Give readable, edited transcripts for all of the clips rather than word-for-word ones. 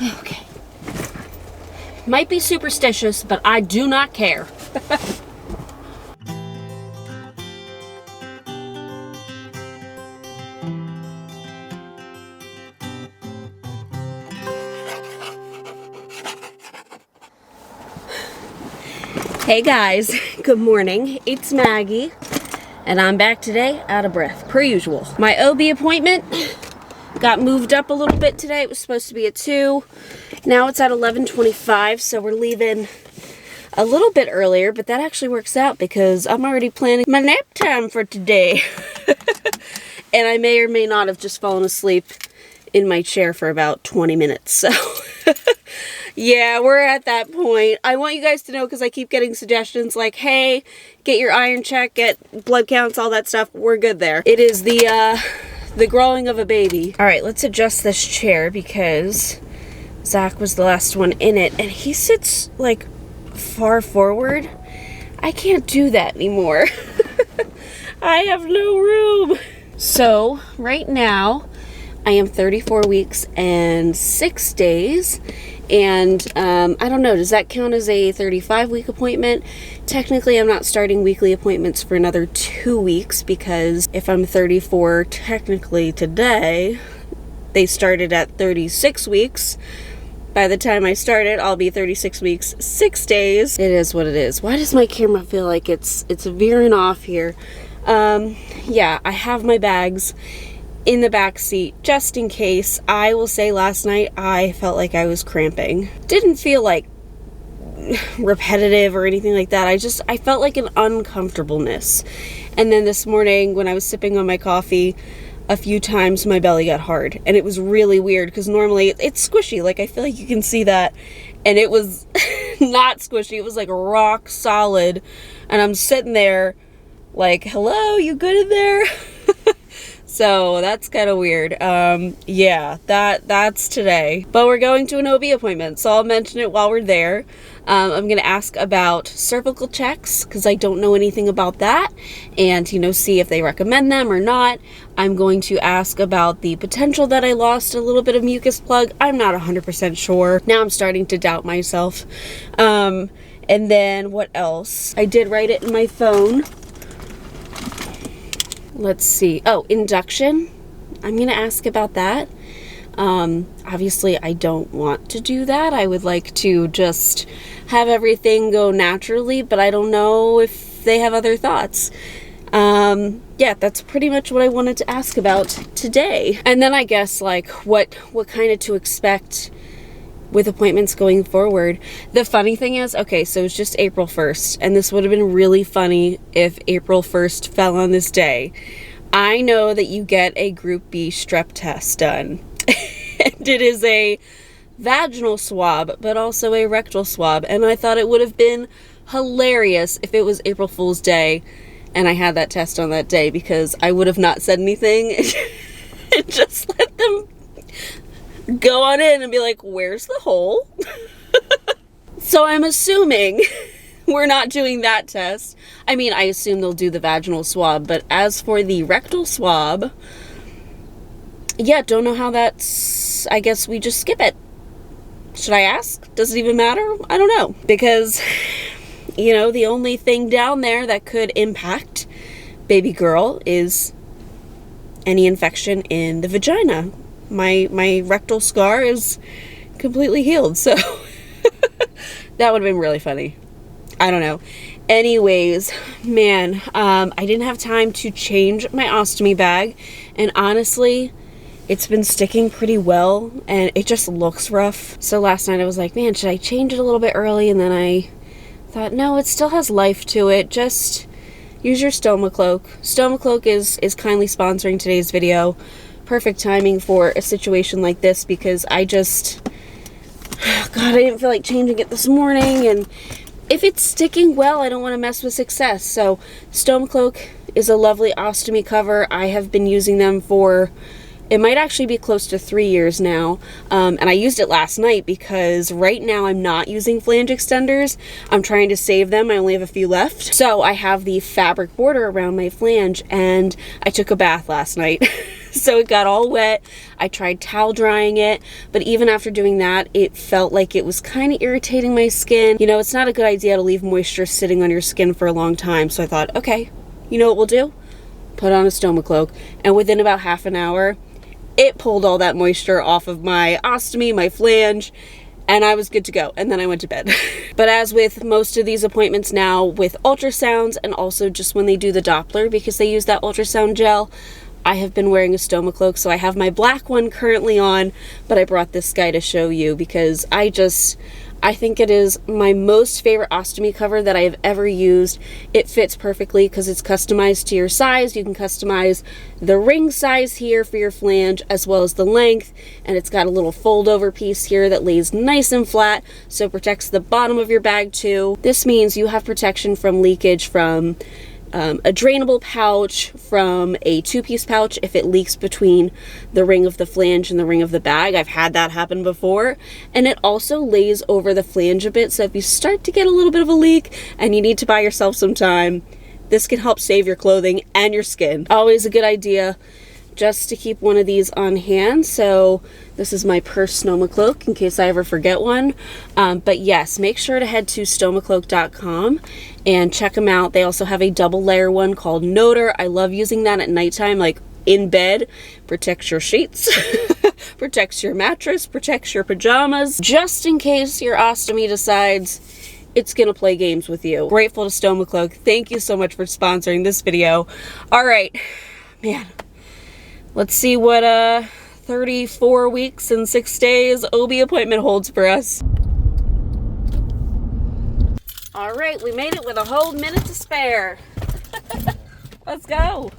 Okay. Might be superstitious, but I do not care. Hey guys, good morning. It's Maggie, and I'm back today out of breath, per usual. My OB appointment got moved up a little bit today. It was supposed to be at 2. Now it's at 11:25, so we're leaving a little bit earlier, but that actually works out because I'm already planning my nap time for today. And I may or may not have just fallen asleep in my chair for about 20 minutes, so... Yeah, we're at that point. I want you guys to know because I keep getting suggestions like, hey, get your iron check, get blood counts, all that stuff. We're good there. It is the growing of a baby. All right, let's adjust this chair because Zach was the last one in it and he sits like far forward. I can't do that anymore. I have no room. So right now I am 34 weeks and 6 days. And I don't know, does that count as a 35-week appointment? Technically, I'm not starting weekly appointments for another 2 weeks because if I'm 34 technically today, they started at 36 weeks. By the time I start it, I'll be 36 weeks, 6 days. It is what it is. Why does my camera feel like it's veering off here? Yeah, I have my bags in the back seat just in case. I will say last night I felt like I was cramping. Didn't feel like repetitive or anything like that. I felt like an uncomfortableness. And then this morning when I was sipping on my coffee, a few times my belly got hard and it was really weird because normally it's squishy. Like I feel like you can see that, and it was not squishy. It was like rock solid, and I'm sitting there like, hello, you good in there? So that's kind of weird. Yeah, that's today. But we're going to an OB appointment, so I'll mention it while we're there. I'm going to ask about cervical checks because I don't know anything about that, and, you know, see if they recommend them or not. I'm going to ask about the potential that I lost a little bit of mucus plug. I'm not 100% sure. Now I'm starting to doubt myself. And then what else? I did write it in my phone. Let's see. Oh, induction. I'm going to ask about that. Obviously, I don't want to do that. I would like to just have everything go naturally, but I don't know if they have other thoughts. Yeah, that's pretty much what I wanted to ask about today. And then I guess, like, what kind of to expect with appointments going forward. The funny thing is, okay, so it's just April 1st, and this would have been really funny if April 1st fell on this day. I know that you get a Group B strep test done. And it is a vaginal swab, but also a rectal swab, and I thought it would have been hilarious if it was April Fool's Day and I had that test on that day, because I would have not said anything and just let them go on in and be like, where's the hole? So I'm assuming we're not doing that test. I mean, I assume they'll do the vaginal swab, but as for the rectal swab, yeah, don't know how that's, I guess we just skip it. Should I ask? Does it even matter? I don't know, because, you know, the only thing down there that could impact baby girl is any infection in the vagina. My rectal scar is completely healed, so that would have been really funny. I don't know. Anyways, man, I didn't have time to change my ostomy bag, and honestly, it's been sticking pretty well, and it just looks rough. So last night I was like, man, should I change it a little bit early? And then I thought, no, it still has life to it. Just use your stoma cloak. Stoma cloak is kindly sponsoring today's video. Perfect timing for a situation like this, because I just, God, I didn't feel like changing it this morning, and if it's sticking well, I don't want to mess with success. So Stoma Cloak is a lovely ostomy cover. I have been using them for, it might actually be close to 3 years now, and I used it last night because right now I'm not using flange extenders. I'm trying to save them. I only have a few left. So I have the fabric border around my flange, and I took a bath last night. So it got all wet. I tried towel drying it, but even after doing that, it felt like it was kind of irritating my skin. You know, it's not a good idea to leave moisture sitting on your skin for a long time. So I thought, okay, you know what we'll do? Put on a stoma cloak. And within about half an hour, it pulled all that moisture off of my ostomy, my flange, and I was good to go. And then I went to bed. But as with most of these appointments now with ultrasounds, and also just when they do the Doppler, because they use that ultrasound gel, I have been wearing a stoma cloak. So I have my black one currently on, but I brought this guy to show you because I think it is my most favorite ostomy cover that I have ever used. It fits perfectly because it's customized to your size. You can customize the ring size here for your flange as well as the length, and it's got a little fold over piece here that lays nice and flat, so it protects the bottom of your bag too. This means you have protection from leakage from a drainable pouch, from a two-piece pouch if it leaks between the ring of the flange and the ring of the bag. I've had that happen before. And it also lays over the flange a bit, so if you start to get a little bit of a leak and you need to buy yourself some time, this can help save your clothing and your skin. Always a good idea just to keep one of these on hand. So this is my purse stoma cloak in case I ever forget one. But yes, make sure to head to stomacloak.com and check them out. They also have a double layer one called 𝙬𝙤𝙤𝙧𝙗. I love using that at nighttime, like in bed. Protects your sheets, protects your mattress, protects your pajamas, just in case your ostomy decides it's gonna play games with you. Grateful to Stoma Cloak. Thank you so much for sponsoring this video. All right, man. Let's see what 34 weeks and 6 days OB appointment holds for us. All right, we made it with a whole minute to spare. Let's go.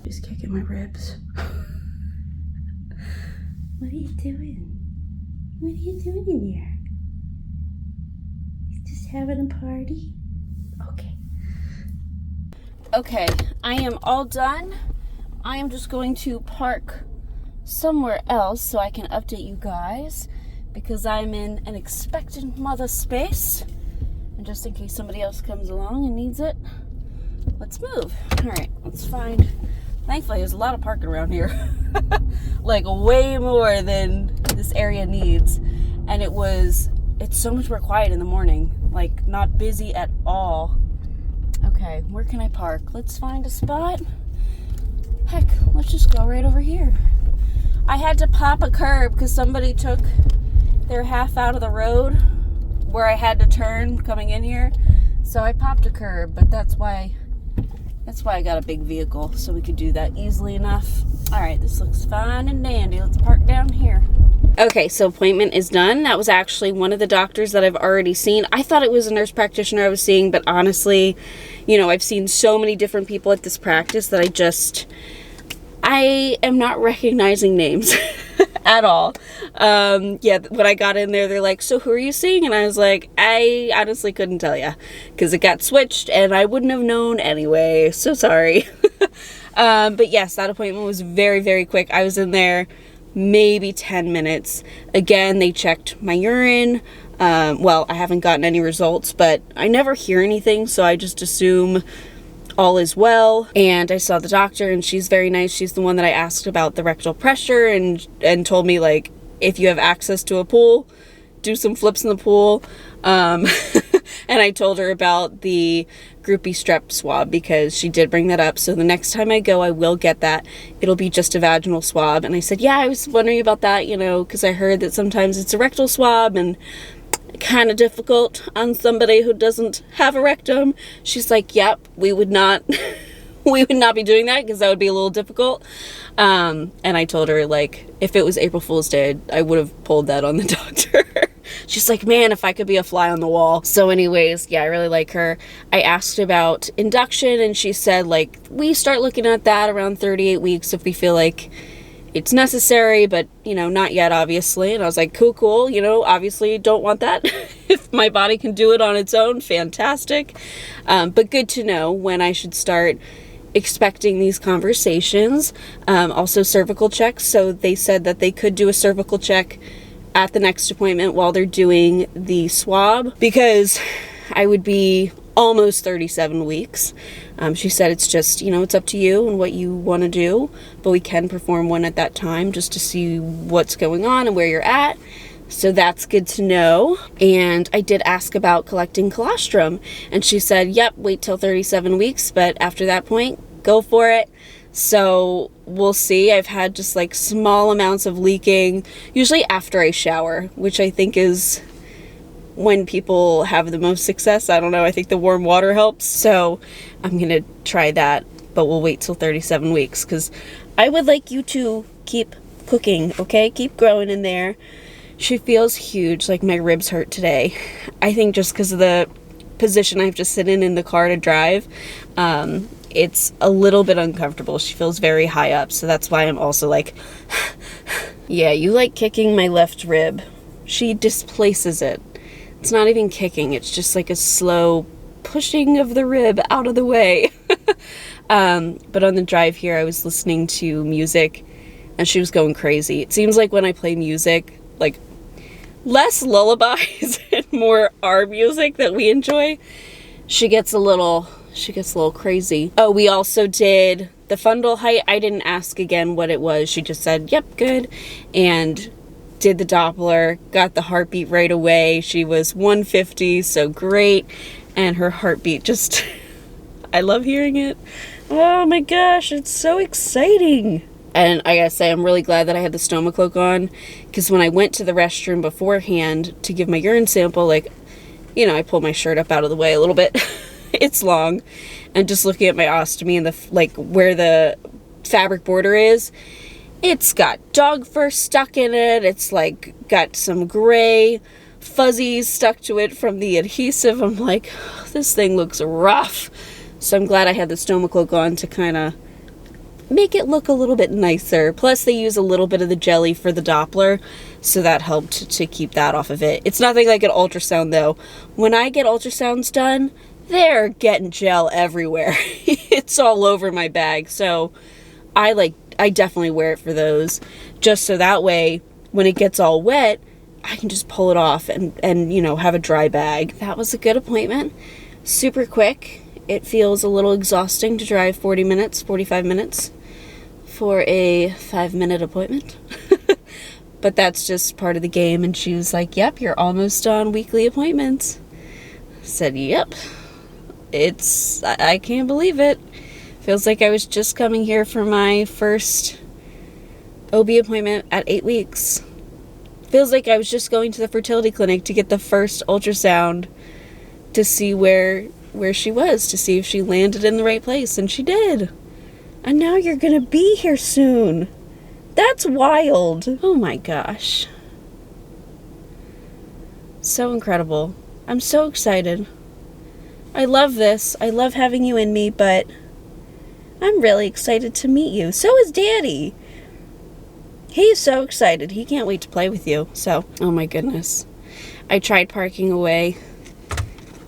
Just kicking my ribs. What are you doing? What are you doing in here? You just having a party? Okay. Okay, I am all done. I am just going to park somewhere else so I can update you guys because I'm in an expectant mother space. And just in case somebody else comes along and needs it, let's move. All right, let's find. Thankfully, there's a lot of parking around here. Like way more than this area needs. And it's so much more quiet in the morning. Like not busy at all. Okay, where can I park? Let's find a spot. Heck, let's just go right over here. I had to pop a curb because somebody took their half out of the road where I had to turn coming in here. So I popped a curb, but that's why I got a big vehicle, so we could do that easily enough. All right, this looks fine and dandy. Let's park down here. Okay, so appointment is done. That was actually one of the doctors that I've already seen. I thought it was a nurse practitioner I was seeing, but honestly, you know, I've seen so many different people at this practice that I am not recognizing names at all. Yeah, when I got in there, they're like, so who are you seeing? And I was like, I honestly couldn't tell you because it got switched and I wouldn't have known anyway. So sorry. But yes, that appointment was very, very quick. I was in there maybe 10 minutes. Again, they checked my urine. Well, I haven't gotten any results, but I never hear anything, so I just assume all is well. And I saw the doctor, and she's very nice. She's the one that I asked about the rectal pressure and told me, like, if you have access to a pool, do some flips in the pool. And I told her about the groupie strep swab because she did bring that up. So the next time I go, I will get that. It'll be just a vaginal swab. And I said, yeah, I was wondering about that, you know, because I heard that sometimes it's a rectal swab and kind of difficult on somebody who doesn't have a rectum. She's like, yep, we would not be doing that because that would be a little difficult. And I told her, like, if it was April Fool's Day, I would have pulled that on the doctor. She's like, man, if I could be a fly on the wall. So anyways, yeah, I really like her. I asked about induction and she said, like, we start looking at that around 38 weeks if we feel like it's necessary, but, you know, not yet, obviously. And I was like, cool, you know, obviously don't want that. If my body can do it on its own, fantastic. But good to know when I should start expecting these conversations. Also cervical checks. So they said that they could do a cervical check at the next appointment while they're doing the swab, because I would be almost 37 weeks. She said it's just, you know, it's up to you and what you want to do, but we can perform one at that time just to see what's going on and where you're at. So that's good to know. And I did ask about collecting colostrum, and she said, yep, wait till 37 weeks, but after that point, go for it. So we'll see. I've had just like small amounts of leaking, usually after I shower, which I think is when people have the most success. I don't know, I think the warm water helps. So I'm gonna try that, but we'll wait till 37 weeks because I would like you to keep cooking, okay? Keep growing in there. She feels huge, like my ribs hurt today. I think just because of the position I have to sit in the car to drive, it's a little bit uncomfortable. She feels very high up, so that's why I'm also like, yeah, you like kicking my left rib. She displaces it. It's not even kicking, it's just like a slow pushing of the rib out of the way. But on the drive here, I was listening to music, and she was going crazy. It seems like when I play music, like less lullabies and more our music that we enjoy, she gets a little crazy. Oh, we also did the fundal height. I didn't ask again what it was. She just said, yep, good. And did the Doppler, got the heartbeat right away. She was 150, so great. And her heartbeat just, I love hearing it. Oh my gosh, it's so exciting. And I gotta say, I'm really glad that I had the stoma cloak on, because when I went to the restroom beforehand to give my urine sample, like, you know, I pulled my shirt up out of the way a little bit. It's long, and just looking at my ostomy and the, like, where the fabric border is, it's got dog fur stuck in it. It's like got some gray fuzzies stuck to it from the adhesive. I'm like, oh, this thing looks rough. So I'm glad I had the stoma cloak on to kind of make it look a little bit nicer. Plus they use a little bit of the jelly for the Doppler, so that helped to keep that off of it. It's nothing like an ultrasound though. When I get ultrasounds done, they're getting gel everywhere. It's all over my bag. So I definitely wear it for those, just so that way when it gets all wet, I can just pull it off and you know, have a dry bag. That was a good appointment. Super quick. It feels a little exhausting to drive 45 minutes for a 5-minute appointment. But that's just part of the game. And she was like, yep, you're almost on weekly appointments. I said, yep. I can't believe it. Feels like I was just coming here for my first OB appointment at 8 weeks. Feels like I was just going to the fertility clinic to get the first ultrasound to see where she was, to see if she landed in the right place, and she did. And now you're gonna be here soon. That's wild. Oh my gosh. So incredible. I'm so excited. I love this. I love having you in me, but I'm really excited to meet you. So is Daddy. He's so excited. He can't wait to play with you. So, oh my goodness. I tried parking away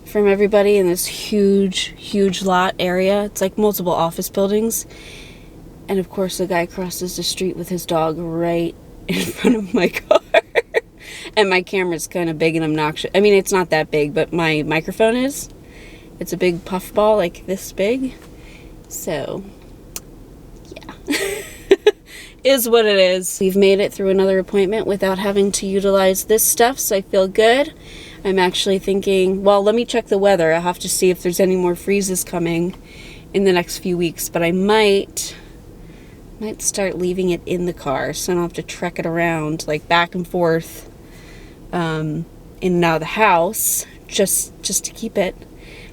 from everybody in this huge lot area. It's like multiple office buildings. And of course the guy crosses the street with his dog right in front of my car. And my camera's kind of big and obnoxious. I mean, it's not that big, but my microphone is. It's a big puffball, like this big. So, yeah. Is what it is. We've made it through another appointment without having to utilize this stuff, so I feel good. I'm actually thinking, well, let me check the weather. I'll have to see if there's any more freezes coming in the next few weeks, but I might start leaving it in the car so I don't have to trek it around, like back and forth in and out of the house, just to keep it.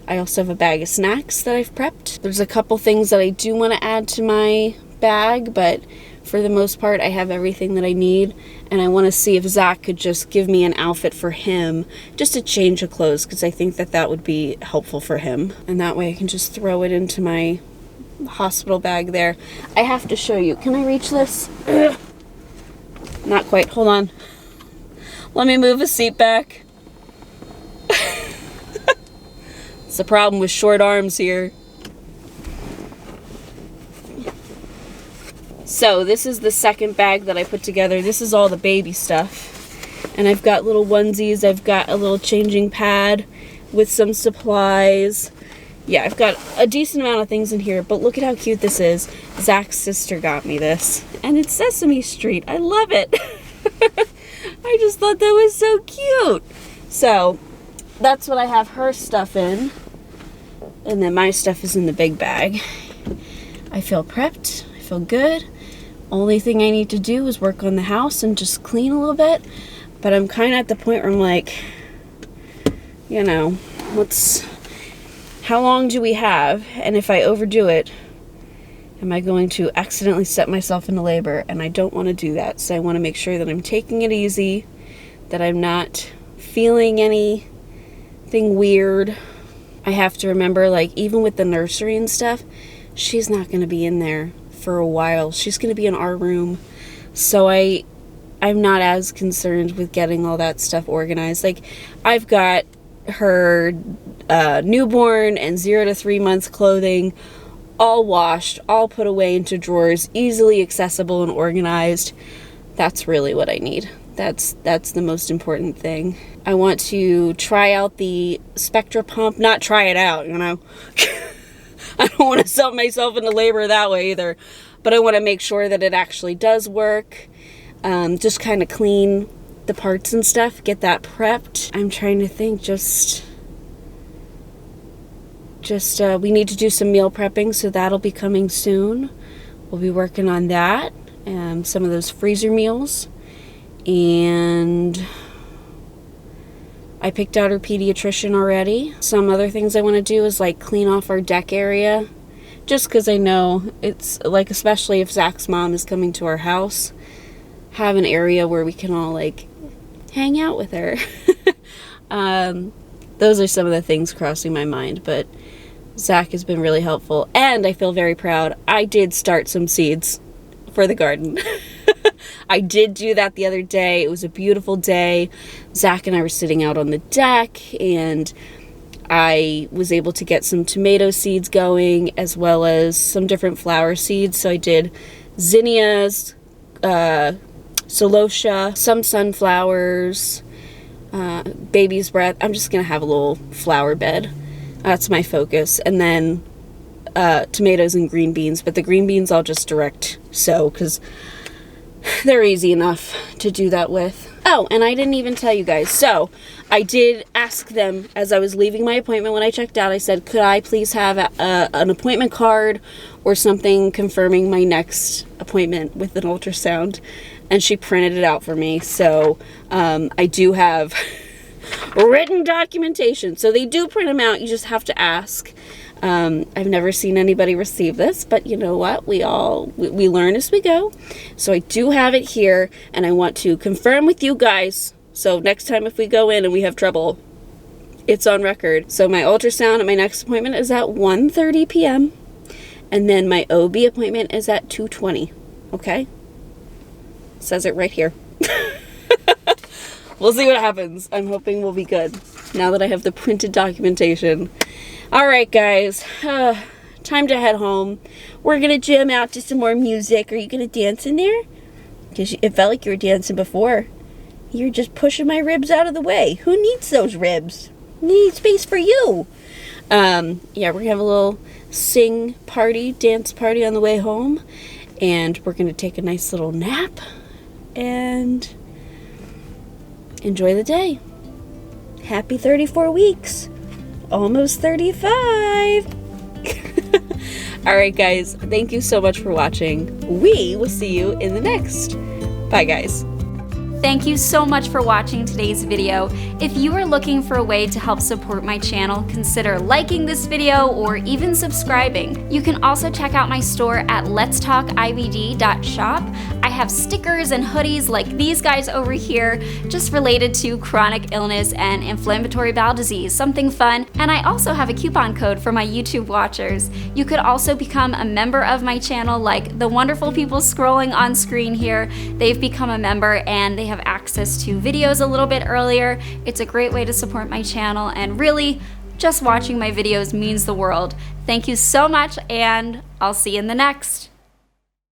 I also have a bag of snacks that I've prepped. There's a couple things that I do want to add to my bag, but for the most part, I have everything that I need, and I want to see if Zach could just give me an outfit for him, just a change of clothes, because I think that would be helpful for him. And that way I can just throw it into my hospital bag there. I have to show you. Can I reach this? Ugh. Not quite. Hold on. Let me move a seat back. It's the problem with short arms here. So this is the second bag that I put together. This is all the baby stuff. And I've got little onesies. I've got a little changing pad with some supplies. Yeah, I've got a decent amount of things in here, but look at how cute this is. Zach's sister got me this, and it's Sesame Street. I love it. I just thought that was so cute. So that's what I have her stuff in, and then my stuff is in the big bag. I feel prepped. I feel good. Only thing I need to do is work on the house and just clean a little bit, but I'm kind of at the point where I'm like, you know, how long do we have? And if I overdo it, am I going to accidentally set myself into labor? And I don't want to do that. So I want to make sure that I'm taking it easy, that I'm not feeling anything weird. I have to remember, like, even with the nursery and stuff, she's not going to be in there for a while. She's going to be in our room. So I'm not as concerned with getting all that stuff organized. Like, I've got her newborn and 0 to 3 months clothing all washed, all put away into drawers, easily accessible and organized. That's really what I need. That's the most important thing. I want to try out the Spectra pump, not try it out, you know. I don't want to set myself into labor that way either, but I want to make sure that it actually does work. Just kind of clean the parts and stuff, get that prepped. I'm trying to think, we need to do some meal prepping, so that'll be coming soon. We'll be working on that, some of those freezer meals. And I picked out her pediatrician already. Some other things I want to do is like clean off our deck area, just because I know it's like, especially if Zach's mom is coming to our house, have an area where we can all like hang out with her. Those are some of the things crossing my mind, but Zach has been really helpful, and I feel very proud. I did start some seeds for the garden. I did do that the other day. It was a beautiful day. Zach and I were sitting out on the deck, and I was able to get some tomato seeds going, as well as some different flower seeds. So I did zinnias, celosia, some sunflowers, baby's breath. I'm just gonna have a little flower bed. That's my focus. And then tomatoes and green beans, but the green beans I'll just direct sow because they're easy enough to do that with. Oh, and I didn't even tell you guys. So I did ask them as I was leaving my appointment when I checked out. I said, could I please have an appointment card or something confirming my next appointment with an ultrasound? And she printed it out for me. So I do have written documentation. So they do print them out. You just have to ask. I've never seen anybody receive this, but you know what? We learn as we go. So I do have it here, and I want to confirm with you guys. So next time if we go in and we have trouble, it's on record. So my ultrasound at my next appointment is at 1:30 p.m. And then my OB appointment is at 2:20. Okay? Says it right here. We'll see what happens. I'm hoping we'll be good now that I have the printed documentation. All right, guys. Time to head home. We're going to jam out to some more music. Are you going to dance in there? Because it felt like you were dancing before. You're just pushing my ribs out of the way. Who needs those ribs? We need space for you. Yeah, we're going to have a little sing party, dance party on the way home. And we're going to take a nice little nap and enjoy the day. Happy 34 weeks. Almost 35. All right, guys. Thank you so much for watching. We will see you in the next. Bye, guys. Thank you so much for watching today's video. If you are looking for a way to help support my channel, consider liking this video or even subscribing. You can also check out my store at LetsTalkIBD.shop. I have stickers and hoodies like these guys over here, just related to chronic illness and inflammatory bowel disease, something fun. And I also have a coupon code for my YouTube watchers. You could also become a member of my channel like the wonderful people scrolling on screen here. They've become a member and they have access to videos a little bit earlier. It's a great way to support my channel, and really, just watching my videos means the world. Thank you so much, and I'll see you in the next.